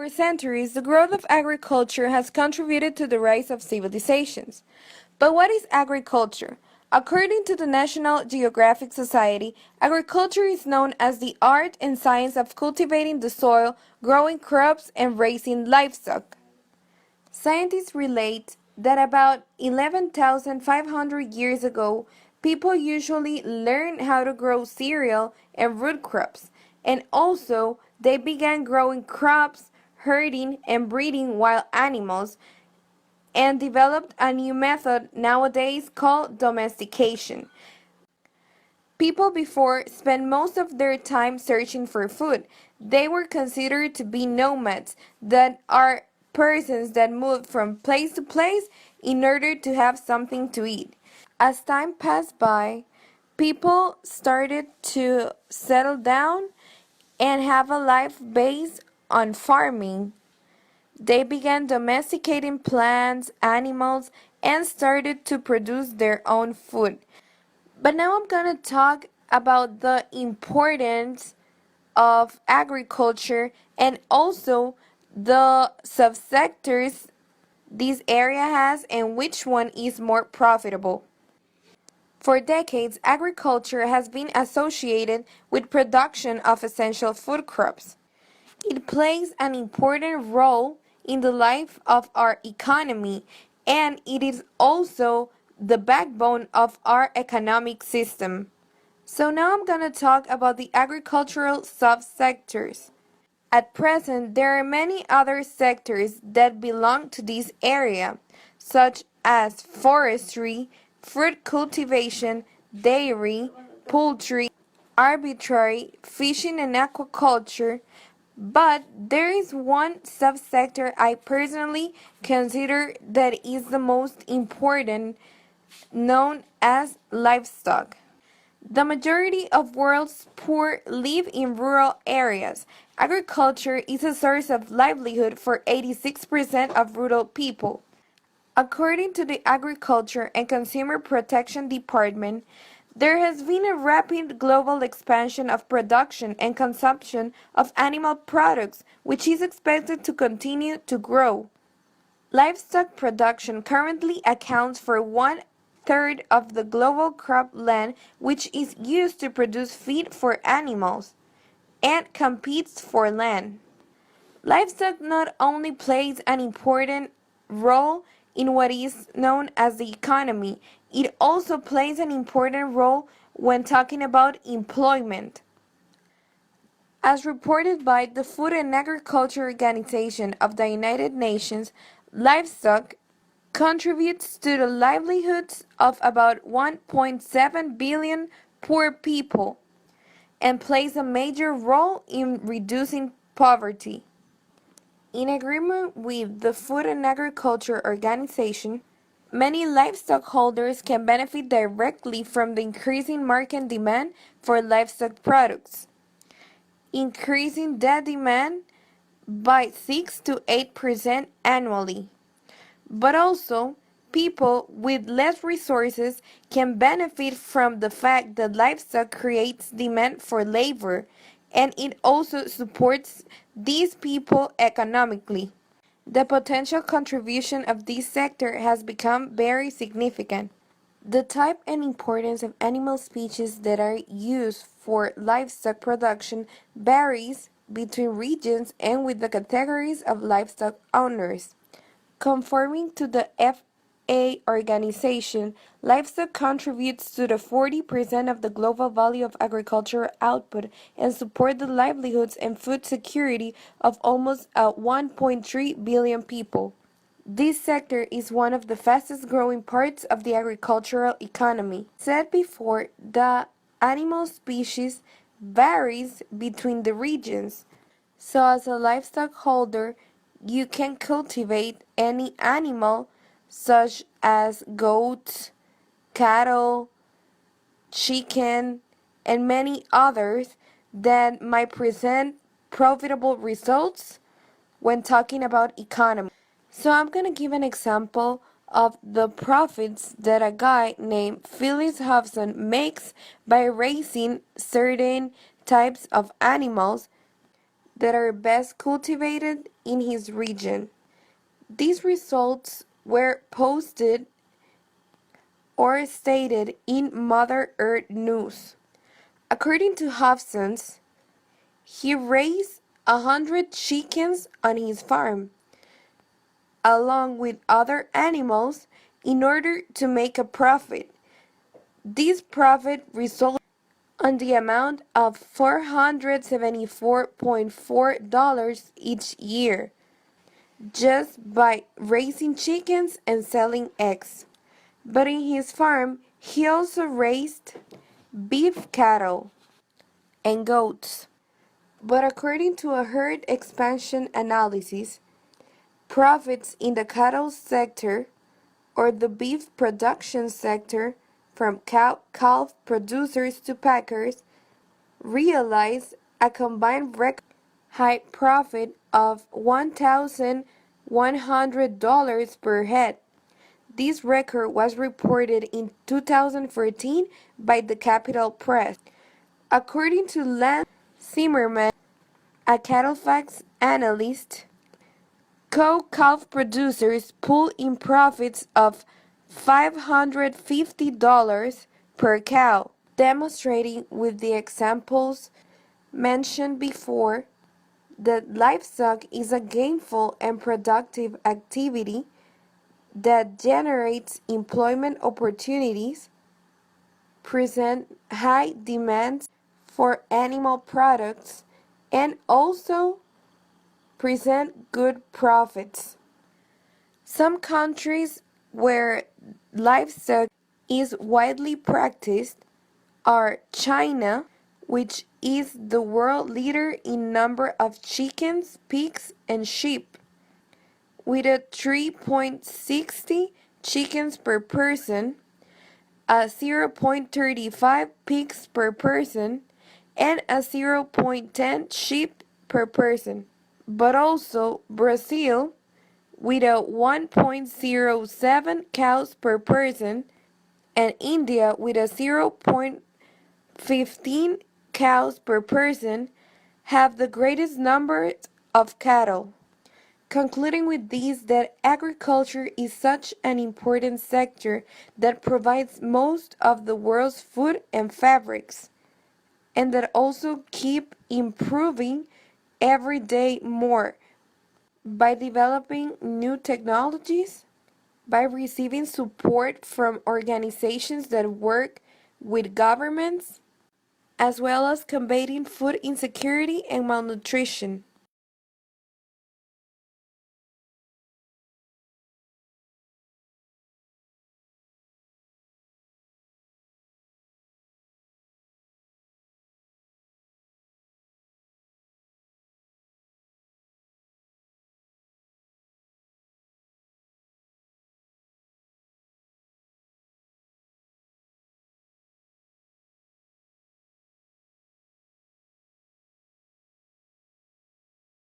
Over centuries, the growth of agriculture has contributed to the rise of civilizations. But what is agriculture? According to the National Geographic Society, agriculture is known as the art and science of cultivating the soil, growing crops, and raising livestock. Scientists relate that about 11,500 years ago, people usually learned how to grow cereal and root crops, and also they began growing crops, herding, and breeding wild animals, and developed a new method nowadays called domestication. People before spent most of their time searching for food. They were considered to be nomads, that are persons that moved from place to place in order to have something to eat. As time passed by, people started to settle down and have a life based on farming. They began domesticating plants, animals, and started to produce their own food. But now I'm going to talk about the importance of agriculture and also the subsectors this area has and which one is more profitable. For decades, agriculture has been associated with production of essential food crops. It plays an important role in the life of our economy, and it is also the backbone of our economic system. So now I'm going to talk about the agricultural subsectors. At present, there are many other sectors that belong to this area, such as forestry, fruit cultivation, dairy, poultry, arbitrary, fishing and aquaculture, but there is one subsector I personally consider that is the most important, known as livestock. The majority of world's poor live in rural areas. Agriculture is a source of livelihood for 86% of rural people. According to the Agriculture and Consumer Protection Department, there has been a rapid global expansion of production and consumption of animal products, which is expected to continue to grow. Livestock production currently accounts for one-third of the global crop land, which is used to produce feed for animals, and competes for land. Livestock not only plays an important role in what is known as the economy, it also plays an important role when talking about employment. As reported by the Food and Agriculture Organization of the United Nations, livestock contributes to the livelihoods of about 1.7 billion poor people and plays a major role in reducing poverty. In agreement with the Food and Agriculture Organization, many livestock holders can benefit directly from the increasing market demand for livestock products, increasing that demand by 6 to 8% annually. But also, people with less resources can benefit from the fact that livestock creates demand for labor, and it also supports these people economically. The potential contribution of this sector has become very significant. The type and importance of animal species that are used for livestock production varies between regions and with the categories of livestock owners. Conforming to the FA organization, livestock contributes to the 40% of the global value of agricultural output and support the livelihoods and food security of almost 1.3 billion people. This sector is one of the fastest growing parts of the agricultural economy. Said before, the animal species varies between the regions. So as a livestock holder, you can cultivate any animal such as goats, cattle, chicken, and many others that might present profitable results when talking about economy. So I'm going to give an example of the profits that a guy named Phyllis Hobson makes by raising certain types of animals that are best cultivated in his region. These results were posted or stated in Mother Earth News. According to Hobson's, he raised 100 chickens on his farm, along with other animals, in order to make a profit. This profit resulted on the amount of $474.4 each year, just by raising chickens and selling eggs. But in his farm, he also raised beef cattle and goats. But according to a herd expansion analysis, profits in the cattle sector or the beef production sector, from calf producers to packers, realized a combined record high profit of $1,100 per head. This record was reported in 2014 by the Capital Press. According to Lance Zimmerman, a Cattlefax analyst, cow-calf producers pull in profits of $550 per cow, demonstrating with the examples mentioned before that livestock is a gainful and productive activity that generates employment opportunities, present high demands for animal products, and also present good profits. Some countries where livestock is widely practiced are China, which is the world leader in number of chickens, pigs, and sheep, with a 3.60 chickens per person, a 0.35 pigs per person, and a 0.10 sheep per person. But also Brazil, with a 1.07 cows per person, and India with a 0.15 cows per person, have the greatest number of cattle. Concluding with this, that agriculture is such an important sector that provides most of the world's food and fabrics, and that also keep improving every day more by developing new technologies, by receiving support from organizations that work with governments, as well as combating food insecurity and malnutrition.